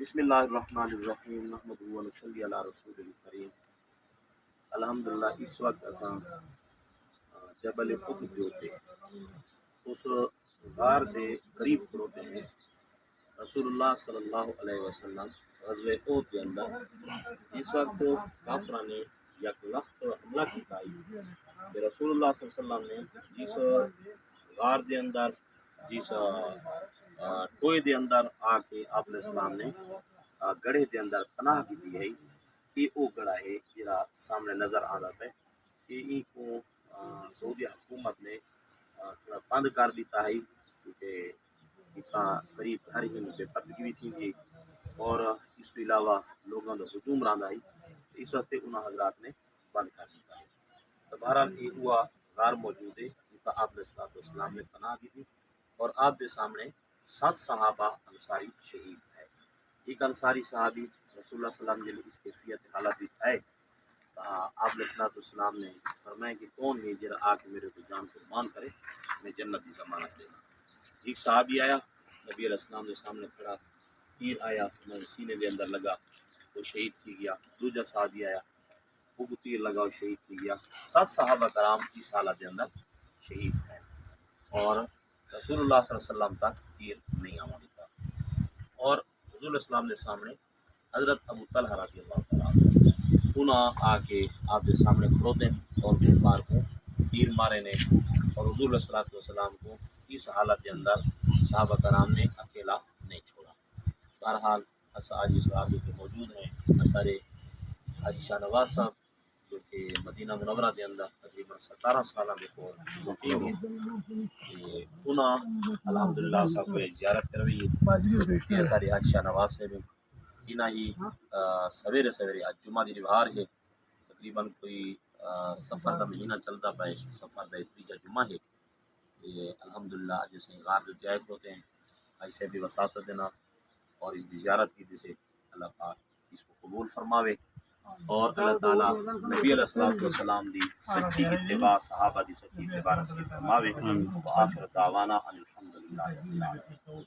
بسم اللہ الرحمن الرحیم نحمدہ و نصلی علی رسول الکریم۔ الحمدللہ اس وقت اساں جبل احد جو تے اس غار دے قریب کھڑوتے ہیں۔ رسول اللہ صلی اللہ علیہ وسلم غزوہ احد کے اندر جس وقت کافروں نے یک لخت حملہ کیتا کہ رسول اللہ صلی اللہ علیہ وسلم نے جس غار دے اندر جس ٹوئے دے اندر آ کے آپ علیہ السلام نے گڑھے دے اندر پناہ کی دی ہے، یہ وہ گڑھا ہے جڑا سامنے نظر آتا ہے کہ ان کو سعودی حکومت نے تھوڑا بند کر دیتا ہے کیونکہ اتنا قریب ہر ہی بے پردگی بھی تھی گئی اور اس کے علاوہ لوگوں کا ہجوم رہا ہے، اس واسطے انہوں حضرات نے بند کر دیتا ہے۔ تو بہرحال یہ ہوا غار موجود ہے جس آپ علیہ السلام نے پناہ کی تھی اور آپ کے سامنے 7 صحابہ انصاری شہید ہے۔ ایک انصاری صحابی رسول اللہ صلی اللہ علیہ وسلم نے اس کیفیت حالت ہے آپ علیہ السلام نے فرمایا کہ کون ہے جرا آ کے میرے کو جان قربان کرے، میں جنت کی ضمانت دینا۔ ایک صحابی آیا، نبی علیہ السلام کے سامنے کھڑا، تیر آیا سینے کے اندر لگا، وہ شہید تھی گیا۔ دوسرا صحابی آیا، وہ تیر لگا، وہ شہید تھی گیا۔ 7 صحابہ کرام اس حالت کے اندر شہید ہیں اور رسول اللہ صلی اللہ علیہ وسلم تک تیر نہیں آنے دیتا۔ اور حضور علیہ السلام کے سامنے حضرت ابو طلحہ رضی اللہ تعالیٰ انہاں آ کے آپ کے سامنے کھڑوتے ہیں اور کفار کو تیر مارے نے اور حضور علیہ السلام کو اس حالت کے اندر صحابہ کرام نے اکیلا نہیں چھوڑا۔ بہرحال حاجی صحابی کے موجود ہیں سارے حاجی شاہ نواز صاحب جو کہ مدینہ منورہ کے اندر تقریباً 17 سالہ کے طور مقیم ہیں، انہاں الحمدللہ صاحب کو زیارت کروی ہے۔ سارے حاجی شاہ نواز صاحب انہاں ہی سویرے سویرے آج جمعہ دی نوار ہے، تقریباً کوئی سفر کا مہینہ چلتا پائے، سفر کا تیجا جمعہ ہے۔ الحمدللہ جیسے غار جو جائے ہوتے ہیں آج سے بھی وساطت دینا اور اس کی زیارت کی جسے اللہ پاک اس کو قبول فرماوے اور اللہ تعالیٰ نبی علیہ السلام دی سچی اتباع صحابہ دی سچی اتباع نصیب فرماوے۔ وآخر دعوانا ان الحمدللہ رب العالمین۔